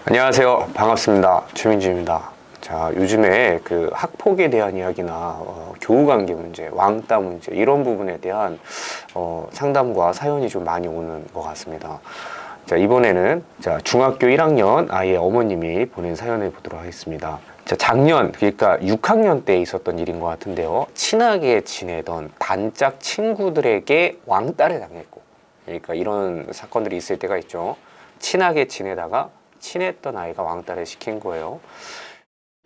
안녕하세요. 반갑습니다. 최민주입니다. 자, 요즘에 그 학폭에 대한 이야기나 교우관계 문제, 왕따 문제 이런 부분에 대한 상담과 사연이 좀 많이 오는 것 같습니다. 자, 이번에는 중학교 1학년 아이의 어머님이 보낸 사연을 보도록 하겠습니다. 자, 작년, 그러니까 6학년 때 있었던 일인 것 같은데요. 친하게 지내던 단짝 친구들에게 왕따를 당했고, 그러니까 이런 사건들이 있을 때가 있죠. 친하게 지내다가 친했던 아이가 왕따를 시킨 거예요.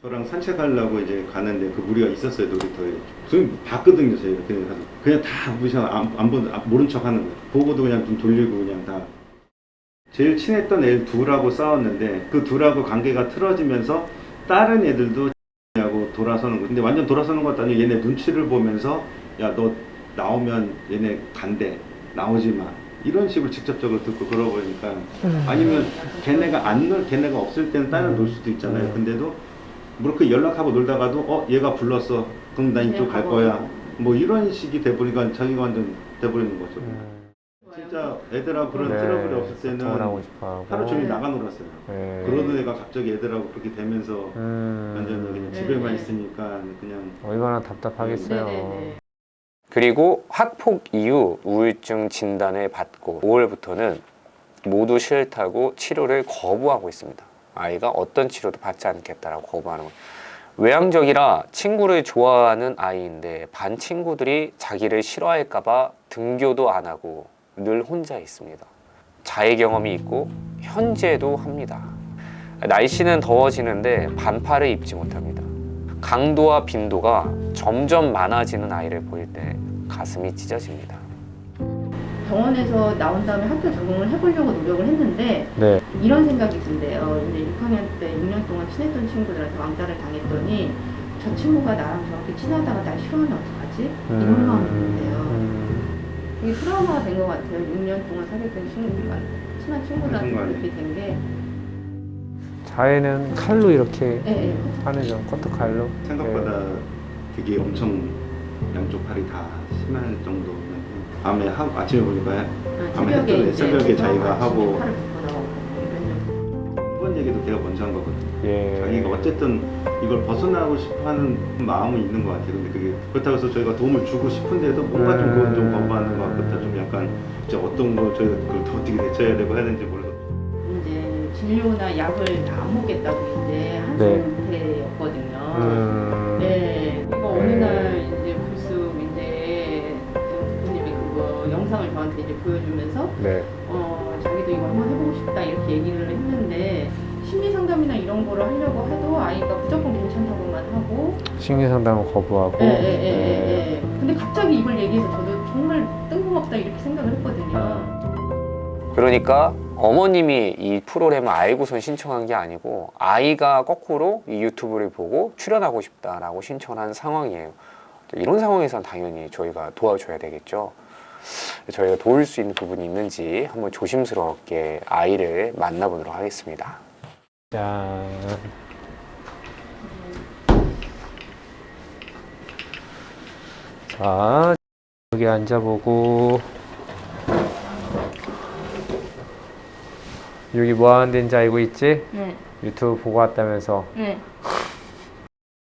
저랑 산책하려고 이제 가는데 그 무리가 있었어요, 놀이터에. 좀 봤거든요, 저희 이렇게. 그냥 다 무시하, 모른 척 하는 거예요. 보고도 그냥 좀 돌리고 그냥 다. 제일 친했던 애 둘하고 싸웠는데 그 둘하고 관계가 틀어지면서 다른 애들도 하고 돌아서는 거. 근데 완전 돌아서는 것도 아니고 얘네 눈치를 보면서 야, 너 나오면 얘네 간대. 나오지 마. 이런 식으로 직접적으로 듣고 그러고 보니까 아니면 걔네가 없을 때는 다른 놀 수도 있잖아요. 근데도 그렇게 연락하고 놀다가도 얘가 불렀어. 그럼 나 이쪽 갈 거야. 뭐 이런 식이 돼버리니까 자기가 완전 돼버리는 거죠. 진짜 애들하고 그런 트러블이 없을 때는 하루 종일 나가 놀았어요. 그러던 애가 갑자기 애들하고 그렇게 되면서 완전히 그냥 집에만 있으니까 그냥 얼마나 답답하겠어요. 그리고 학폭 이후 우울증 진단을 받고 5월부터는 모두 싫다고 치료를 거부하고 있습니다. 아이가 어떤 치료도 받지 않겠다라고 거부하는 거예요. 외향적이라 친구를 좋아하는 아이인데 반 친구들이 자기를 싫어할까봐 등교도 안 하고 늘 혼자 있습니다. 자해 경험이 있고 현재도 합니다. 날씨는 더워지는데 반팔을 입지 못합니다. 강도와 빈도가 점점 많아지는 아이를 보일 때 가슴이 찢어집니다. 병원에서 나온 다음에 학교 적응을 해보려고 노력을 했는데 네. 이런 생각이 든대요. 이제 6학년 때 6년 동안 친했던 친구들한테 왕따를 당했더니 저 친구가 나랑 저렇게 친하다가 날 싫어하면 어떡하지? 이런 마음이 든대요. 이게 트라우마가 된 것 같아요. 6년 동안 사귀었던 친구들한테 친한 친구들한테 그렇게 된 게. 자해는 칼로 이렇게 네. 하는 죠 커트칼로. 생각보다 되게 엄청 양쪽 팔이 다 심한 정도면 아침에 보니까 새벽에 자기가 하고 이번 얘기도 걔가 먼저 한 거거든요. 자기가 어쨌든 이걸 벗어나고 싶어하는 마음은 있는 것 같아요. 근데 그게 그렇다고 해서 저희가 도움을 주고 싶은데도 뭔가 좀 그건 좀 거부하는 것 같다. 좀 약간 진짜 어떤 거 저희가 그걸 어떻게 대처해야 되고 해야 되는지 모르겠어요. 이제 진료나 약을 안 먹겠다고 이제 한 상태였거든요. 네. 이거 어느 날 이제 불쑥 이제 부모님이 그거 영상을 저한테 이제 보여주면서 자기도 이거 한번 해보고 싶다 이렇게 얘기를 했는데 심리 상담이나 이런 거를 하려고 해도 아이가 무조건 괜찮다고만 하고 심리 상담을 거부하고. 근데 갑자기 이걸 얘기해서 저도 정말 뜬금없다 이렇게 생각을 했거든요. 그러니까 어머님이 이 프로그램을 알고선 신청한 게 아니고 아이가 거꾸로 이 유튜브를 보고 출연하고 싶다라고 신청한 상황이에요. 이런 상황에선 당연히 저희가 도와줘야 되겠죠. 저희가 도울 수 있는 부분이 있는지 한번 조심스럽게 아이를 만나보도록 하겠습니다. 자, 여기 앉아보고. 여기 뭐 하는 데인지 알고 있지? 네. 유튜브 보고 왔다면서. 네.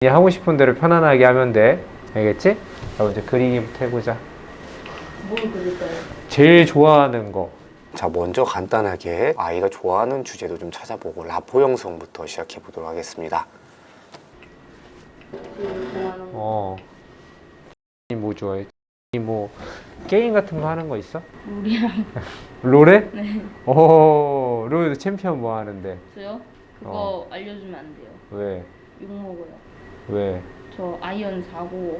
하고 싶은 대로 편안하게 하면 돼. 알겠지? 자, 먼저 그리기부터 해보자. 뭘 그릴까요? 제일 좋아하는 거. 자, 먼저 간단하게 아이가 좋아하는 주제도 좀 찾아보고 라포 형성부터 시작해 보도록 하겠습니다. 뭐 좋아해? 뭐 게임 같은 거 하는 거 있어? 우리랑 롤에? 네. 롤에서 챔피언 뭐 하는데? 저요? 그거 알려주면 안 돼요. 왜? 욕먹어요. 왜? 저 아이언 4고.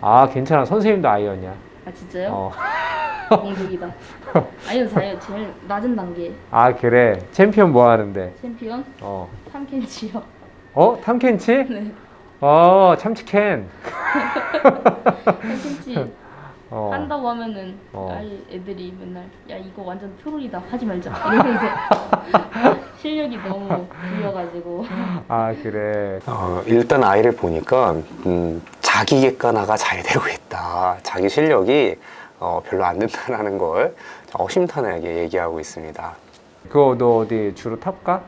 아, 괜찮아. 선생님도 아이언이야. 아 진짜요? 공격이다. 아이언 4요. 제일 낮은 단계. 아, 그래. 챔피언 뭐 하는데? 챔피언? 탐켄치요. 탐켄치? 네. 참치캔. 탐켄치 한다고 하면은 애들이 맨날 야 이거 완전 트롤이다 하지 말자 이러면서 실력이 너무 부여가지고. 아, 그래. 일단 아이를 보니까 자기 객관화가 잘 되고 있다. 자기 실력이 별로 안 된다는 걸 허심탄회하게 얘기하고 있습니다. 그거 너 어디 주로 탑 가?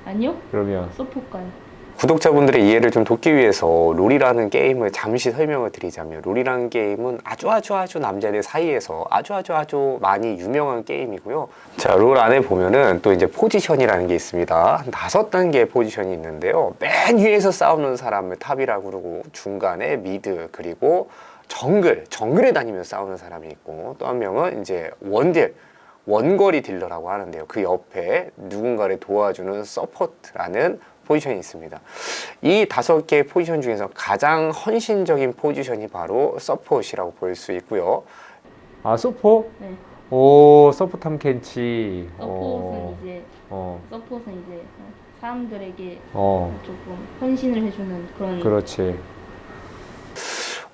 아니요? 그러면 서포가요. 구독자분들의 이해를 좀 돕기 위해서 롤이라는 게임을 잠시 설명을 드리자면, 롤이라는 게임은 아주 남자들 사이에서 아주 많이 유명한 게임이고요. 자, 롤 안에 보면은 또 이제 포지션이라는 게 있습니다. 한 5단계의 포지션이 있는데요. 맨 위에서 싸우는 사람을 탑이라고 그러고, 중간에 미드, 그리고 정글에 다니면서 싸우는 사람이 있고, 또 한 명은 이제 원거리 딜러라고 하는데요. 그 옆에 누군가를 도와주는 서포트라는 포지션이 있습니다. 이 5개의 포지션 중에서 가장 헌신적인 포지션이 바로 서폿이라고 볼 수 있고요. 아 서포? 네. 오 서포 탐켄치. 서폿은 이제 사람들에게 어 조금 헌신을 해주는 그런. 그렇지.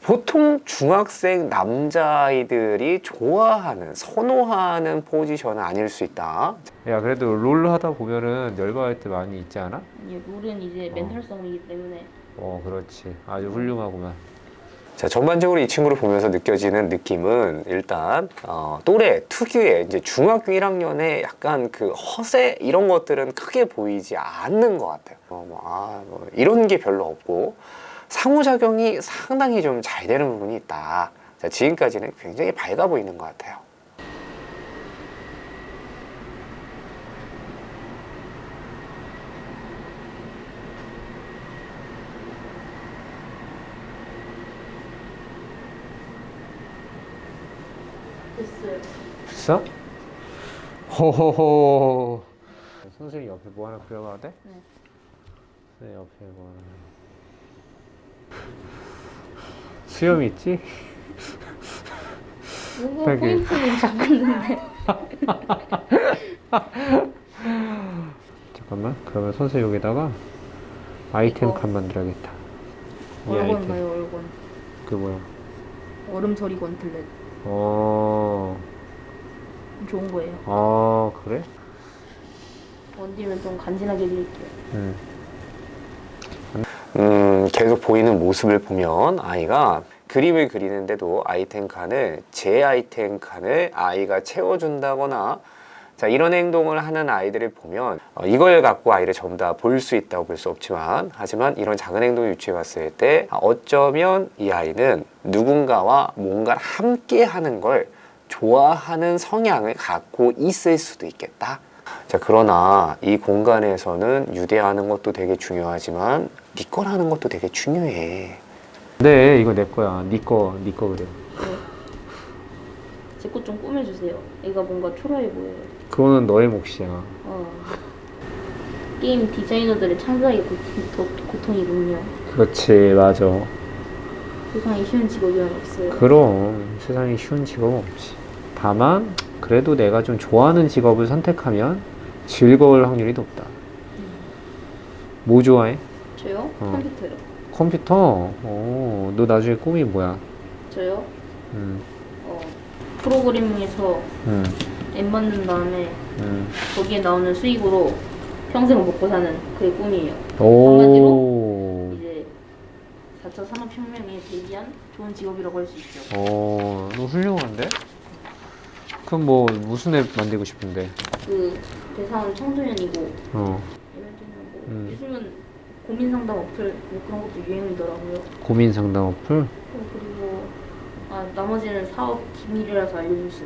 보통 중학생 남자아이들이 좋아하는, 선호하는 포지션은 아닐 수 있다. 야 그래도 롤 하다 보면은 열받을 때 많이 있지 않아? 아니요, 롤은 이제 멘탈성이기 때문에. 그렇지. 아주 훌륭하구만. 자, 전반적으로 이 친구를 보면서 느껴지는 느낌은 일단 또래 특유의 이제 중학교 1학년의 약간 그 허세 이런 것들은 크게 보이지 않는 것 같아요. 이런 게 별로 없고 상호작용이 상당히 좀 잘 되는 부분이 있다. 자, 지금까지는 굉장히 밝아 보이는 것 같아요. 됐어요. 됐어? 호호호. 선생님 옆에 뭐 하나 그려봐도 돼? 네. 선생님 옆에 뭐 하나. 수염 있지? 이거 되게- 포인트는 잡았는데. 잠깐만. 그러면 선생님 여기다가 아이템 이거. 칸 만들어야겠다. 이 얼건 아이템. 봐요, 얼건. 그 뭐야? 얼음서리 건틀렛. 좋은 거예요. 그래? 원디면 좀 간지나게 해드릴게요. 계속 보이는 모습을 보면 아이가 그림을 그리는데도 아이템 칸을, 제 아이템 칸을 아이가 채워준다거나, 자, 이런 행동을 하는 아이들을 보면 이걸 갖고 아이를 전부 다 볼 수 있다고 볼 수 없지만, 하지만 이런 작은 행동을 유추해 봤을 때 어쩌면 이 아이는 누군가와 뭔가를 함께 하는 걸 좋아하는 성향을 갖고 있을 수도 있겠다. 자, 그러나 이 공간에서는 유대하는 것도 되게 중요하지만 네 거라는 것도 되게 중요해. 네, 이거 내 거야. 네 거 그래. 제 것 좀 꾸며주세요. 얘가 뭔가 초라해 보여요. 그거는 너의 몫이야. 게임 디자이너들의 창작의 고통이군요. 그렇지, 맞아. 세상에 쉬운 직업이란 없어요. 그럼 세상에 쉬운 직업은 없지. 다만 그래도 내가 좀 좋아하는 직업을 선택하면 즐거울 확률이 높다. 뭐 좋아해? 저요? 컴퓨터요. 컴퓨터? 너 나중에 꿈이 뭐야? 저요? 음, 프로그래밍에서 음, 앱 만든 다음에 거기에 나오는 수익으로 평생 먹고 사는 그게 꿈이에요. 오, 이제 4차 산업혁명에 대비한 좋은 직업이라고 할 수 있죠. 너 훌륭한데? 그럼 뭐 무슨 앱 만들고 싶은데? 그 대상은 청소년이고 어, 예를 들면 뭐 요즘은 고민 상담 어플 뭐 그런 것도 유행이더라고요. 고민 상담 어플? 그리고 나머지는 사업 기밀이라서 알려줄 수가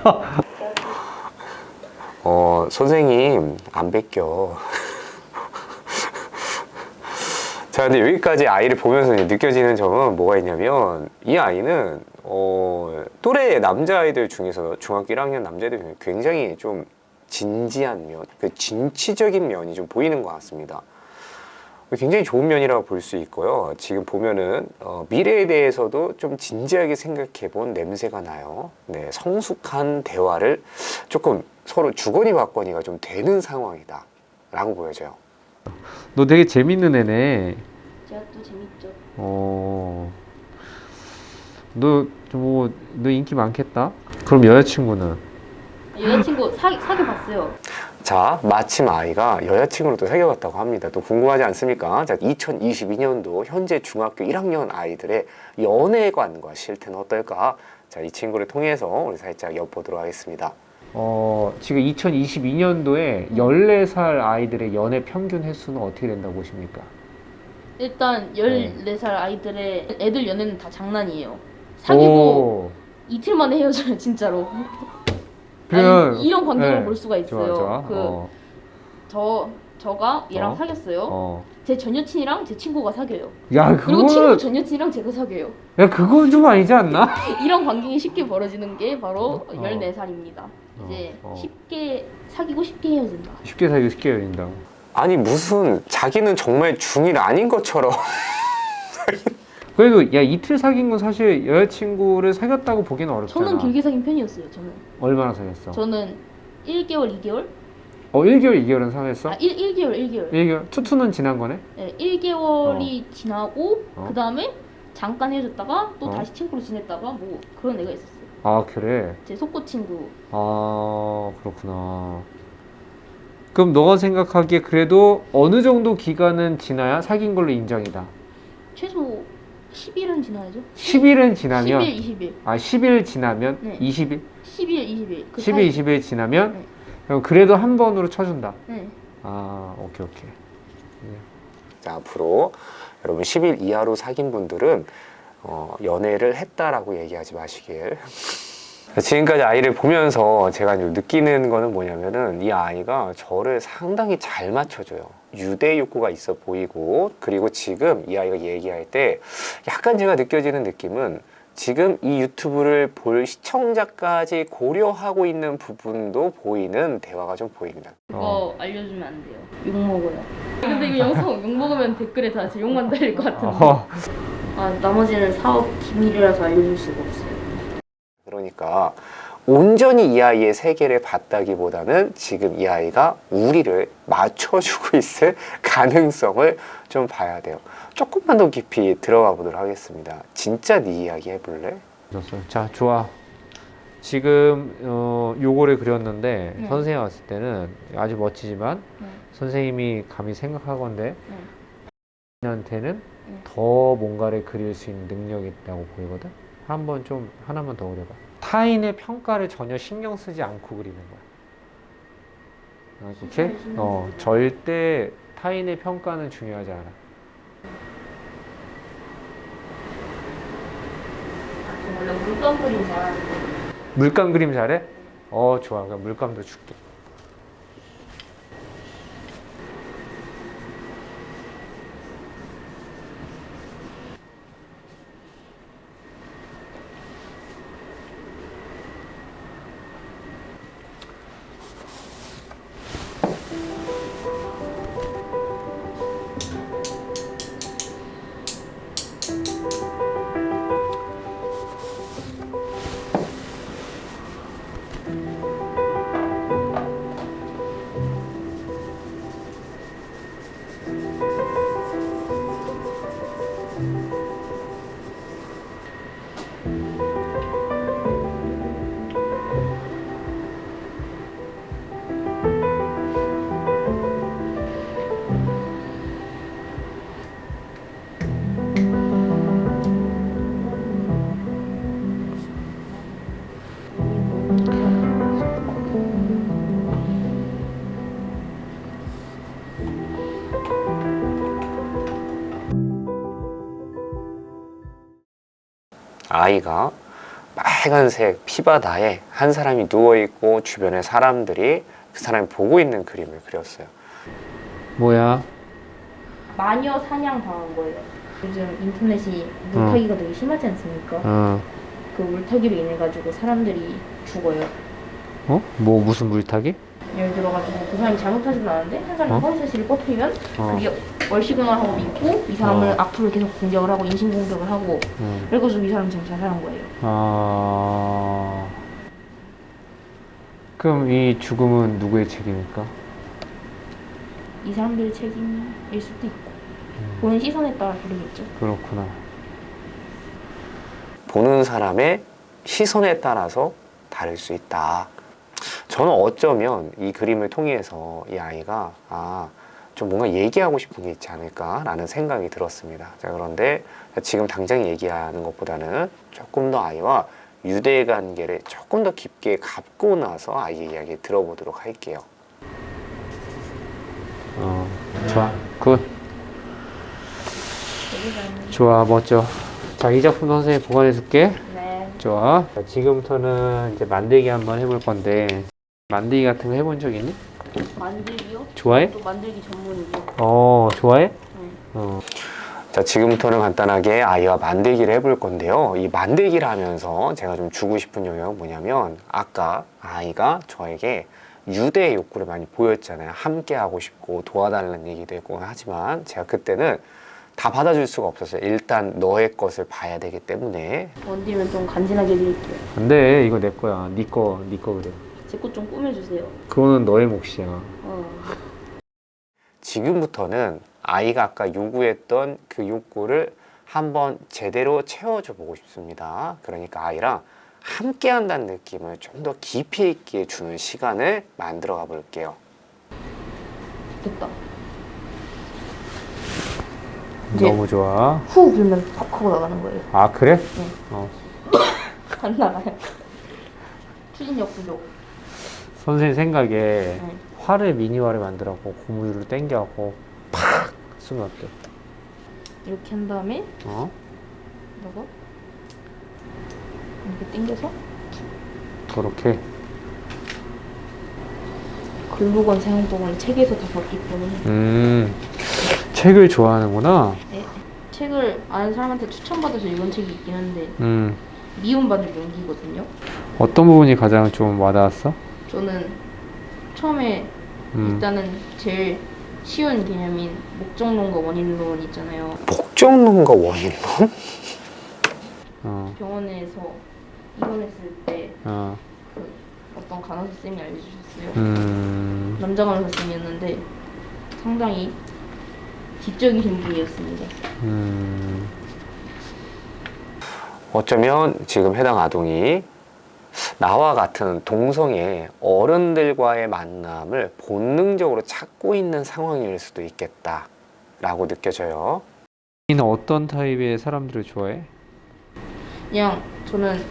없어요. 선생님 안 뺏겨. 자, 근데 여기까지 아이를 보면서 이제 느껴지는 점은 뭐가 있냐면, 이 아이는 또래 남자아이들 중에서 중학교 1학년 남자애들 중에 굉장히 좀 진지한 면, 그 진취적인 면이 좀 보이는 것 같습니다. 굉장히 좋은 면이라고 볼 수 있고요. 지금 보면은 미래에 대해서도 좀 진지하게 생각해 본 냄새가 나요. 네, 성숙한 대화를 조금 서로 주거니 받거니가 좀 되는 상황이다 라고 보여져요. 너 되게 재밌는 애네. 제가 또 재밌죠. 너 인기 많겠다? 그럼 여자친구는? 여자친구 사귀어봤어요. 자, 마침 아이가 여자친구를 또 사귀어봤다고 합니다. 또 궁금하지 않습니까? 자, 2022년도 현재 중학교 1학년 아이들의 연애관과 실태는 어떨까? 자, 이 친구를 통해서 우리 살짝 엿보도록 하겠습니다. 지금 2022년도에 14살 아이들의 연애 평균 횟수는 어떻게 된다고 보십니까? 일단 14살 아이들의 애들 연애는 다 장난이에요. 사귀고 이틀 만에 헤어져요, 진짜로. 아니, 이런 광경을 볼 수가 있어요. 좋아. 저가 얘랑 사귀었어요. 제 전 여친이랑 제 친구가 사귀어요. 야, 그리고 친구 전 여친이랑 제가 사귀어요. 야, 그건 좀 아니지 않나? 이런 광경이 쉽게 벌어지는 게 바로 14살입니다. 이제 쉽게 사귀고 쉽게 헤어진다. 쉽게 사귀고 쉽게 헤어진다고. 아니 무슨 자기는 정말 중1 아닌 것처럼 그래도 야, 이틀 사귄 건 사실 여자친구를 사귀었다고 보기는 어렵잖아. 저는 길게 사귄 편이었어요. 저는. 얼마나 사귀었어? 저는 1개월, 2개월? 1개월, 2개월은 사귀었어? 1개월, 1개월. 1개월? 투투는 지난 거네? 네, 1개월이 지나고 어. 그 다음에 잠깐 헤어졌다가 또 어. 다시 친구로 지냈다가 뭐 그런 애가 있었어요. 아, 그래? 제 속고 친구. 아, 그렇구나. 그럼 너가 생각하기에 그래도 어느 정도 기간은 지나야 사귄 걸로 인정이다. 최소 10일은 지나야죠. 10일은 지나면 10일, 20일. 10일 지나면 네. 20일? 10일, 20일. 그 10일, 사이. 20일 지나면 네. 그럼 그래도 한 번으로 쳐준다. 네. 아, 오케이. 자, 앞으로 여러분 10일 이하로 사귄 분들은 연애를 했다라고 얘기하지 마시길. 지금까지 아이를 보면서 제가 느끼는 거는 뭐냐면은 이 아이가 저를 상당히 잘 맞춰줘요. 유대 욕구가 있어 보이고, 그리고 지금 이 아이가 얘기할 때 약간 제가 느껴지는 느낌은 지금 이 유튜브를 볼 시청자까지 고려하고 있는 부분도 보이는 대화가 좀 보입니다. 그거 알려주면 안 돼요. 욕 먹어요. 근데 이거 영상 욕 먹으면 댓글에 다 제 욕만 달릴 것 같은데. 아, 나머지는 사업 기밀이라서 알려줄 수가 없어요. 그러니까 온전히 이 아이의 세계를 봤다기보다는 지금 이 아이가 우리를 맞춰주고 있을 가능성을 좀 봐야 돼요. 조금만 더 깊이 들어가 보도록 하겠습니다. 진짜 네 이야기 해볼래? 자, 좋아. 지금 요거를 그렸는데 네. 선생님이 왔을 때는 아주 멋지지만 네. 선생님이 감히 생각하건대 네. 한테는 네. 더 뭔가를 그릴 수 있는 능력이 있다고 보이거든. 한번 좀 하나만 더 그려봐. 타인의 평가를 전혀 신경 쓰지 않고 그리는 거야. 오케이? 절대 타인의 평가는 중요하지 않아. 원래 물감 그림 잘하는데. 물감 그림 잘해? 좋아. 그럼 물감도 줄게. 아이가 빨간색 피바다에 한 사람이 누워있고 주변에 사람들이 그 사람이 보고 있는 그림을 그렸어요. 뭐야? 마녀 사냥 당한 거예요. 요즘 인터넷이 물타기가 되게 심하지 않습니까? 그 물타기로 인해 가지고 사람들이 죽어요. 뭐 무슨 물타기? 예를 들어가지고 그 사람이 잘못하지는 않은데 한 사람이 허위사실을 퍼뜨리면 어. 그게 얼씨구나 하고 믿고 이 사람을 앞으로 계속 공격을 하고 인신공격을 하고 그래가지고 이 사람 지금 자살한 거예요. 그럼 이 죽음은 누구의 책임일까? 이 사람들의 책임일 수도 있고 보는 시선에 따라 다르겠죠. 그렇구나. 보는 사람의 시선에 따라서 다를 수 있다. 저는 어쩌면 이 그림을 통해서 이 아이가 좀 뭔가 얘기하고 싶은 게 있지 않을까라는 생각이 들었습니다. 자, 그런데 지금 당장 얘기하는 것보다는 조금 더 아이와 유대 관계를 조금 더 깊게 갖고 나서 아이의 이야기 들어보도록 할게요. 좋아. 굿. 좋아, 멋져. 자, 이 작품 선생님이 보관해 줄게. 네. 좋아. 자, 지금부터는 이제 만들기 한번 해볼 건데, 만들기 같은 거 해본 적 있니? 만들기요? 좋아해? 또 만들기 전문이죠. 좋아해? 네. 자, 지금부터는 간단하게 아이와 만들기를 해볼 건데요. 이 만들기를 하면서 제가 좀 주고 싶은 영역은 뭐냐면, 아까 아이가 저에게 유대의 욕구를 많이 보였잖아요. 함께 하고 싶고 도와달라는 얘기도 했고, 하지만 제가 그때는 다 받아줄 수가 없었어요. 일단 너의 것을 봐야 되기 때문에. 원디면 좀 간지나게 해드릴게요. 안 돼. 이거 내 거야. 네 거 그래. 제 것 좀 꾸며주세요. 그거는 너의 몫이야. 지금부터는 아이가 아까 요구했던 그 욕구를 한번 제대로 채워줘 보고 싶습니다. 그러니까 아이랑 함께 한다는 느낌을 좀 더 깊이 있게 주는 시간을 만들어 가 볼게요. 됐다. 이제 너무 좋아. 후 불면 팍 하고 나가는 거예요. 아, 그래? 네. 어. 안 나가요. 추진력 부족. 선생님 생각에 네. 활을 미니화를 만들어갖고 고무줄을 당겨갖고 팍 쏘면 어때? 이렇게 한 다음에 어? 이거 이렇게 당겨서 그렇게. 글루건 사용법은 책에서 다 봤기 때문에 책을 좋아하는구나. 네. 책을 아는 사람한테 추천받아서 읽은 책이 있긴 한데 음. 미움받을 용기거든요. 어떤 부분이 가장 좀 와닿았어? 저는 처음에 일단은 제일 쉬운 개념인 목적론과 원인론 있잖아요. 목적론과 원인론? 어. 병원에서 입원했을 때 어. 그 어떤 간호사 쌤이 알려주셨어요. 남자 간호사 쌤이었는데 상당히 지적이신 분이었습니다. 어쩌면 지금 해당 아동이 나와 같은 동성애 어른들과의 만남을 본능적으로 찾고 있는 상황일 수도 있겠다라고 느껴져요. 너는 어떤 타입의 사람들을 좋아해? 그냥 저는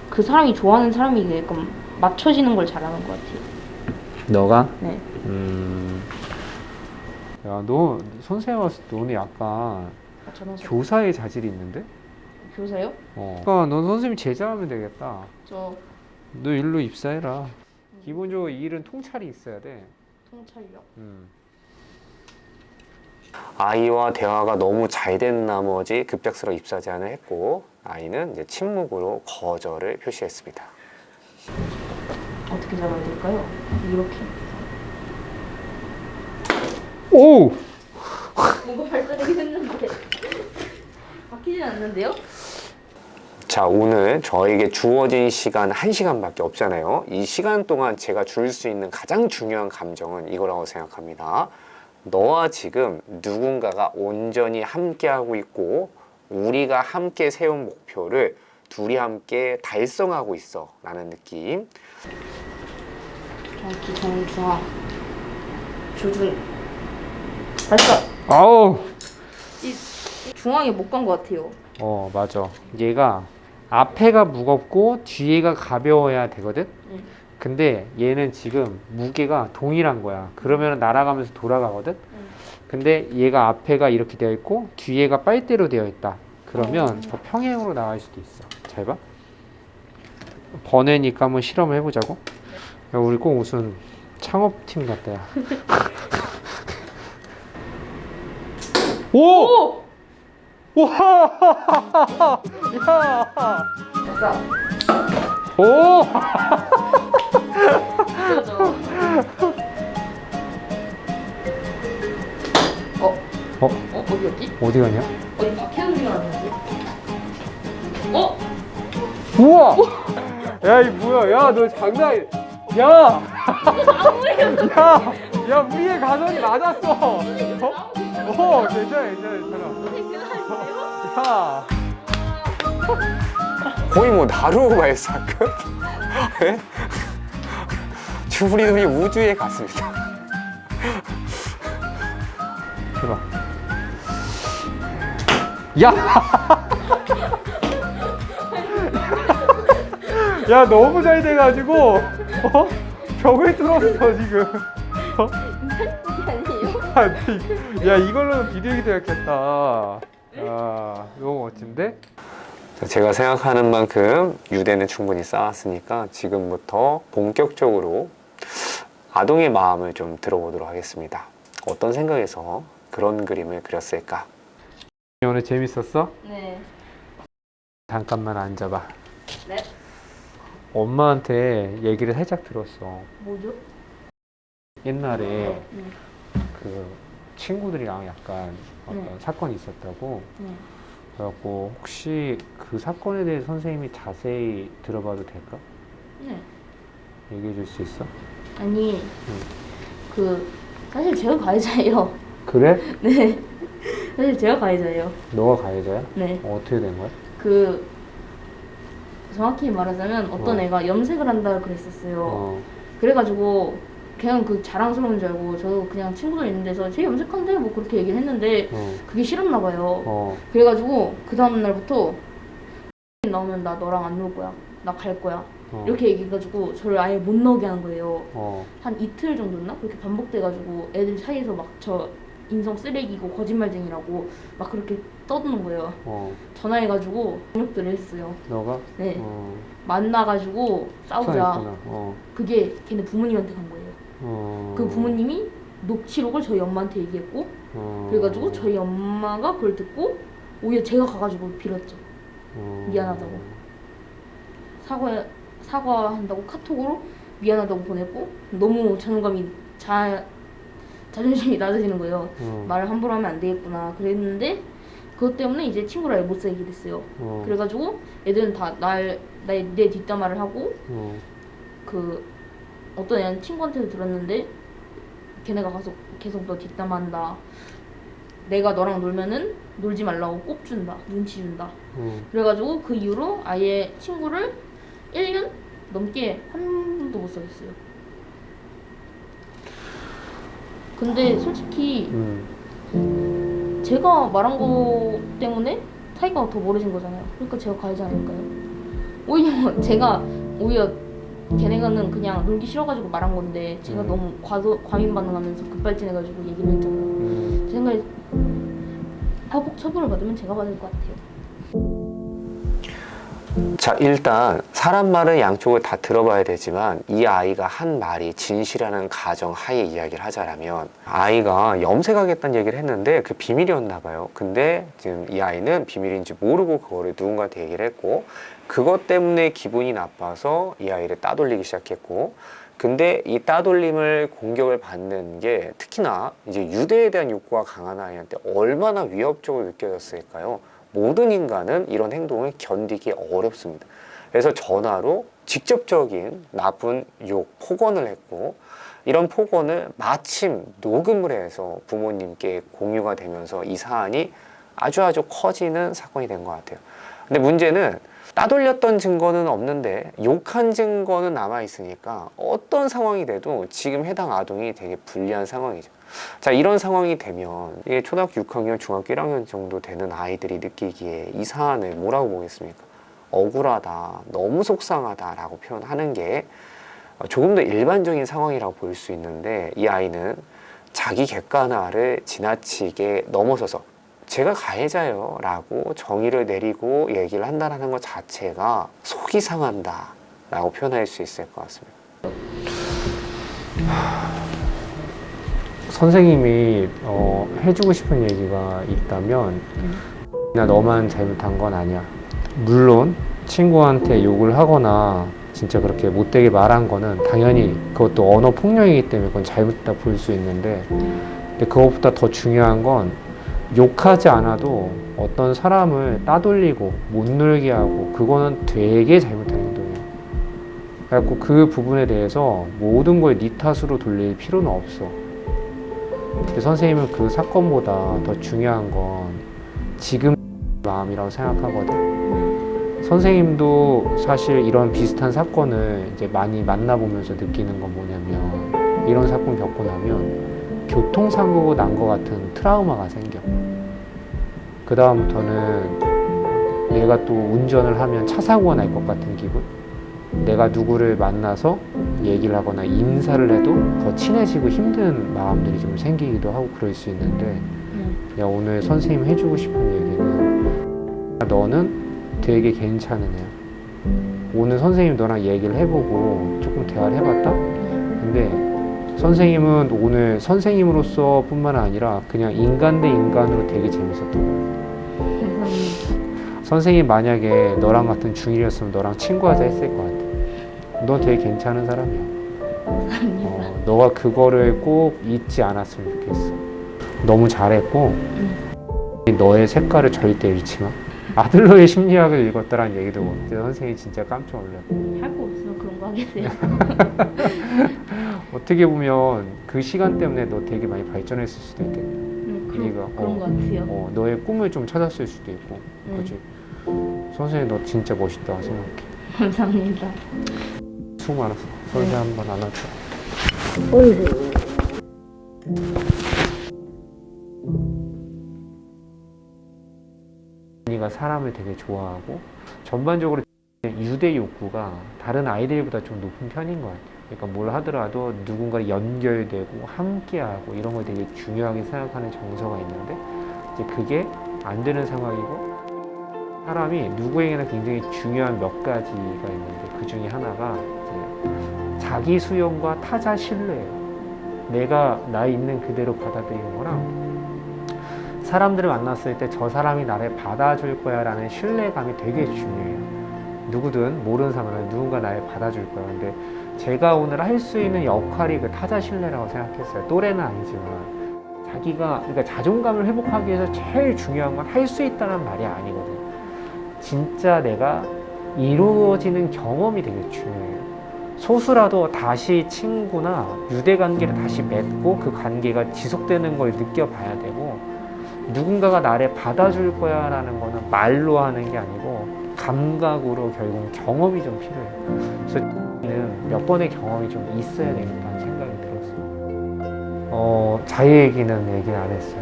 그 사람이 좋아하는 사람이 약간 맞춰지는 걸 잘하는 것 같아요. 너가? 네. 야, 너 선생님 왔을 때 너는 약간 맞춰서 교사의 자질이 있는데? 교사요? 그러니까 넌 선생님 제자하면 되겠다. 저 너 일로 입사해라. 기본적으로 이 일은 통찰이 있어야 돼. 통찰력. 아이와 대화가 너무 잘 된 나머지 급작스러워 입사 제안을 했고, 아이는 이제 침묵으로 거절을 표시했습니다. 어떻게 잡아야 될까요? 이렇게. 오! 뭔가 발사되긴 했는데 바뀌진 않는데요? 자, 오늘 저에게 주어진 시간 1시간밖에 없잖아요. 이 시간 동안 제가 줄 수 있는 가장 중요한 감정은 이거라고 생각합니다. 너와 지금 누군가가 온전히 함께하고 있고 우리가 함께 세운 목표를 둘이 함께 달성하고 있어 라는 느낌. 정확히 정, 중앙, 조준, 발사. 아우! 이 중앙에 못 간 것 같아요. 맞아. 얘가 앞에가 무겁고 뒤에가 가벼워야 되거든? 근데 얘는 지금 무게가 동일한 거야. 그러면 날아가면서 돌아가거든? 근데 얘가 앞에가 이렇게 되어 있고 뒤에가 빨대로 되어 있다. 그러면 더 평행으로 나갈 수도 있어. 잘 봐. 번외니까 한번 실험을 해보자고. 야, 우리 꼭 무슨 창업팀 같다, 야. 오! 와! 야! 발사. 오! 그죠. 어디였지? 어디 가냐? 어디 박해는 줄 알았는데. 우와! 야, 이 뭐야? 야, 너 장난 야! 야! 야, 우리의 가설이 맞았어! 괜찮아. 야! 거의 뭐 나루오 발사급? 네? 지금 우리 둘이 우주에 갔습니다. 해봐. 야! 야 너무 잘 돼가지고 벽을 뚫었어 지금. 아니에요? 야 이걸로는 비디오기 되었겠다. 아 너무 멋진데? 제가 생각하는 만큼 유대는 충분히 쌓았으니까 지금부터 본격적으로 아동의 마음을 좀 들어보도록 하겠습니다. 어떤 생각에서 그런 그림을 그렸을까? 오늘 재밌었어? 네. 잠깐만 앉아봐. 네. 엄마한테 얘기를 살짝 들었어. 뭐죠? 옛날에 응. 그 친구들이랑 약간 어떤 네. 사건이 있었다고. 네. 그래갖고 혹시 그 사건에 대해 선생님이 자세히 들어봐도 될까? 네. 얘기해 줄 수 있어? 아니 그 사실 제가 가해자예요. 그래? 네. 사실 제가 가해자예요. 너가 가해자야? 네. 어떻게 된 거야? 그 정확히 말하자면 어떤 어. 애가 염색을 한다 그랬었어요. 어. 그래가지고 그냥 그 자랑스러운 줄 알고 저도 그냥 친구들 있는 데서 쟤 염색한대 뭐 그렇게 얘기를 했는데 그게 싫었나 봐요. 그래가지고 그 다음 날부터 나오면 나 너랑 안 놀 거야. 나 갈 거야. 이렇게 얘기해가지고 저를 아예 못 나오게 한 거예요. 한 이틀 정도였나? 그렇게 반복돼가지고 애들 사이에서 막 저 인성 쓰레기고 거짓말쟁이라고 막 그렇게 떠드는 거예요. 전화해가지고 공격들을 했어요. 너가? 네. 만나가지고 싸우자. 수상했구나. 그게 걔네 부모님한테 간 거예요. 그 부모님이 녹취록을 저희 엄마한테 얘기했고 그래가지고 저희 엄마가 그걸 듣고 오히려 제가 가가지고 빌었죠. 미안하다고. 사과한다고 카톡으로 미안하다고 보냈고 너무 자존감이 자존심이 낮아지는 거예요. 말을 함부로 하면 안 되겠구나 그랬는데 그것 때문에 이제 친구를 아예 못 사귀게 됐어요. 그래가지고 애들은 다 내 뒷담화를 하고 그 어떤 애는 친구한테도 들었는데 걔네가 가서 계속 너 뒷담화한다. 내가 너랑 놀면은 놀지 말라고 꼽준다. 눈치 준다. 그래가지고 그 이후로 아예 친구를 1년 넘게 한 번도 못 사귀었어요. 근데 솔직히 제가 말한 거 때문에 사이가 더 멀어진 거잖아요. 그러니까 제가 가해자 아닐까요? 오히려 걔네가는 그냥 놀기 싫어가지고 말한 건데 제가 너무 과민 반응하면서 급발진해가지고 얘기를 했잖아요. 제 생각에 하복 처분을 받으면 제가 받을 것 같아요. 자, 일단 사람 말은 양쪽을 다 들어봐야 되지만 이 아이가 한 말이 진실이라는 가정 하에 이야기를 하자라면 아이가 염색하겠다는 얘기를 했는데 그 비밀이었나 봐요. 근데 지금 이 아이는 비밀인지 모르고 그거를 누군가한테 얘기를 했고 그것 때문에 기분이 나빠서 이 아이를 따돌리기 시작했고 근데 이 따돌림을 공격을 받는 게 특히나 이제 유대에 대한 욕구가 강한 아이한테 얼마나 위협적으로 느껴졌을까요? 모든 인간은 이런 행동을 견디기 어렵습니다. 그래서 전화로 직접적인 나쁜 욕, 폭언을 했고 이런 폭언을 마침 녹음을 해서 부모님께 공유가 되면서 이 사안이 아주 커지는 사건이 된 것 같아요. 근데 문제는 따돌렸던 증거는 없는데 욕한 증거는 남아있으니까 어떤 상황이 돼도 지금 해당 아동이 되게 불리한 상황이죠. 자, 이런 상황이 되면 이게 초등학교 6학년, 중학교 1학년 정도 되는 아이들이 느끼기에 이 사안을 뭐라고 보겠습니까? 억울하다, 너무 속상하다 라고 표현하는 게 조금 더 일반적인 상황이라고 볼 수 있는데 이 아이는 자기 객관화를 지나치게 넘어서서 제가 가해자예요 라고 정의를 내리고 얘기를 한다는 것 자체가 속이 상한다 라고 표현할 수 있을 것 같습니다. 선생님이 해주고 싶은 얘기가 있다면 나 너만 잘못한 건 아니야. 물론 친구한테 욕을 하거나 진짜 그렇게 못되게 말한 거는 당연히 그것도 언어 폭력이기 때문에 그건 잘못했다 볼 수 있는데 근데 그것보다 더 중요한 건 욕하지 않아도 어떤 사람을 따돌리고 못 놀게 하고 그거는 되게 잘못한 행동이야. 그래갖고 그 부분에 대해서 모든 걸 네 탓으로 돌릴 필요는 없어. 근데 선생님은 그 사건보다 더 중요한 건 지금 마음이라고 생각하거든. 선생님도 사실 이런 비슷한 사건을 이제 많이 만나보면서 느끼는 건 뭐냐면 이런 사건 겪고 나면 교통사고 난 것 같은 트라우마가 생겨. 그 다음부터는 내가 또 운전을 하면 차 사고가 날 것 같은 기분? 내가 누구를 만나서 얘기를 하거나 인사를 해도 더 친해지고 힘든 마음들이 좀 생기기도 하고 그럴 수 있는데 야, 오늘 선생님 해주고 싶은 얘기는 너는 되게 괜찮은 애야. 오늘 선생님 너랑 얘기를 해보고 조금 대화를 해봤다? 근데 선생님은 오늘 선생님으로서 뿐만 아니라 그냥 인간 대 인간으로 되게 재밌었던 거야. 감사합니다. 선생님 만약에 너랑 같은 중1이었으면 너랑 친구하자 했을 것 같아. 너 되게 괜찮은 사람이야. 너가 그거를 꼭 잊지 않았으면 좋겠어. 너무 잘했고 너의 색깔을 절대 잃지 마. 아들러의 심리학을 읽었다라는 얘기도 그때 선생님이 진짜 깜짝 놀랐고 할 거 없으면 그런 거 하겠어요. 어떻게 보면 그 시간 때문에 너 되게 많이 발전했을 수도 있겠다. 그런 거 같아요. 너의 꿈을 좀 찾았을 수도 있고 그렇지. 선생님 너 진짜 멋있다 생각해. 감사합니다. 수고 많았어. 선생님 한번 안아줘. 언니가 사람을 되게 좋아하고 전반적으로 유대 욕구가 다른 아이들보다 좀 높은 편인 것 같아요. 그러니까 뭘 하더라도 누군가 연결되고 함께하고 이런 걸 되게 중요하게 생각하는 정서가 있는데 이제 그게 안 되는 상황이고 사람이 누구에게나 굉장히 중요한 몇 가지가 있는데 그 중에 하나가 이제 자기 수용과 타자 신뢰예요. 내가 나 있는 그대로 받아들이는 거랑 사람들을 만났을 때 저 사람이 나를 받아줄 거야 라는 신뢰감이 되게 중요해요. 누구든 모르는 사람은 누군가 나를 받아줄 거야. 근데 제가 오늘 할 수 있는 역할이 그 타자 신뢰라고 생각했어요. 또래는 아니지만 자기가 그러니까 자존감을 회복하기 위해서 제일 중요한 건 할 수 있다는 말이 아니거든요. 진짜 내가 이루어지는 경험이 되게 중요해요. 소수라도 다시 친구나 유대 관계를 다시 맺고 그 관계가 지속되는 걸 느껴봐야 되고 누군가가 나를 받아줄 거야 라는 거는 말로 하는 게 아니고 감각으로 결국 경험이 좀 필요해요. 그래서 몇 번의 경험이 좀 있어야 되겠다는 생각이 들었어요. 자유 얘기는 안 했어요.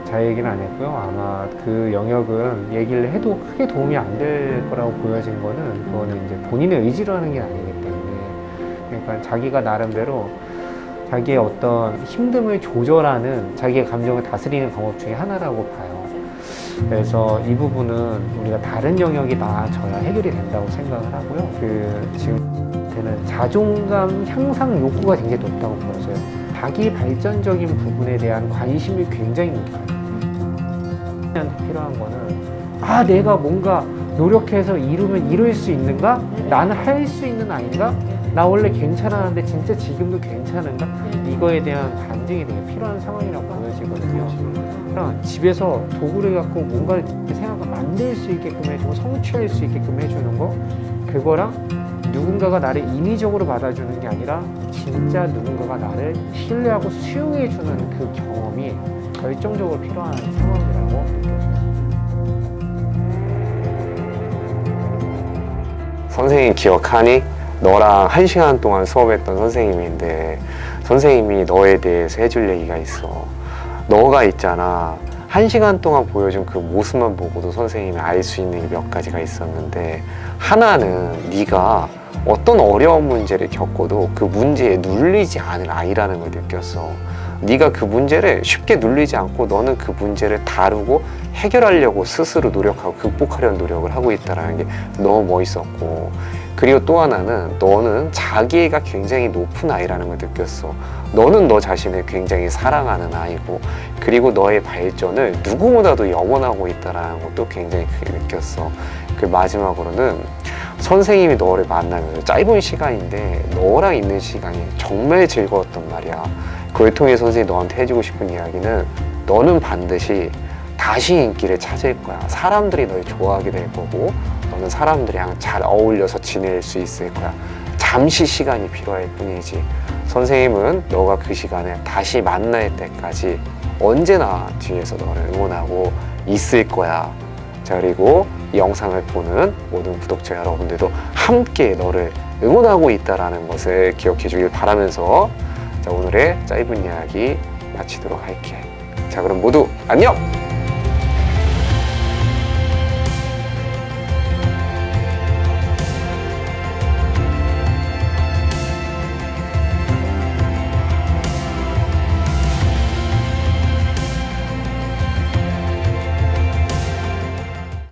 자유 얘기는 안 했고요. 아마 그 영역은 얘기를 해도 크게 도움이 안 될 거라고 보여진 거는 그거는 이제 본인의 의지로 하는 게 아니기 때문에 그러니까 자기가 나름대로 자기의 어떤 힘듦을 조절하는 자기의 감정을 다스리는 방법 중에 하나라고 봐요. 그래서 이 부분은 우리가 다른 영역이 나아져야 해결이 된다고 생각을 하고요. 지금 자존감 향상 욕구가 굉장히 높다고 보여져요. 자기 발전적인 부분에 대한 관심이 굉장히 높아요. 한테 필요한 거는 내가 뭔가 노력해서 이루면 이룰 수 있는가? 나는 할 수 있는 아이인가? 나 원래 괜찮았는데 진짜 지금도 괜찮은가? 이거에 대한 반증이 되게 필요한 상황이라고 보여지거든요. 그럼 집에서 도구를 갖고 뭔가를 생각을 만들 수 있게끔 해주고 성취할 수 있게끔 해주는 거 그거랑 누군가가 나를 인위적으로 받아주는 게 아니라 진짜 누군가가 나를 신뢰하고 수용해주는 그 경험이 결정적으로 필요한 상황이라고 느껴져요. 선생님 기억하니? 너랑 1시간 동안 수업했던 선생님인데 선생님이 너에 대해서 해줄 얘기가 있어. 너가 있잖아. 1시간 동안 보여준 그 모습만 보고도 선생님이 알 수 있는 게 몇 가지가 있었는데 하나는 네가 어떤 어려운 문제를 겪어도 그 문제에 눌리지 않을 아이라는 걸 느꼈어. 네가 그 문제를 쉽게 눌리지 않고 너는 그 문제를 다루고 해결하려고 스스로 노력하고 극복하려는 노력을 하고 있다는 게 너무 멋있었고 그리고 또 하나는 너는 자기애가 굉장히 높은 아이라는 걸 느꼈어. 너는 너 자신을 굉장히 사랑하는 아이고 그리고 너의 발전을 누구보다도 염원하고 있다는 것도 굉장히 크게 느꼈어. 그 마지막으로는 선생님이 너를 만나면서 짧은 시간인데 너랑 있는 시간이 정말 즐거웠단 말이야. 그걸 통해 선생님이 너한테 해주고 싶은 이야기는 너는 반드시 다시 인기를 찾을 거야. 사람들이 널 좋아하게 될 거고 너는 사람들이랑 잘 어울려서 지낼 수 있을 거야. 잠시 시간이 필요할 뿐이지. 선생님은 너가 그 시간에 다시 만날 때까지 언제나 뒤에서 너를 응원하고 있을 거야. 자, 그리고 이 영상을 보는 모든 구독자 여러분들도 함께 너를 응원하고 있다는 것을 기억해 주길 바라면서 자, 오늘의 짧은 이야기 마치도록 할게. 자, 그럼 모두 안녕!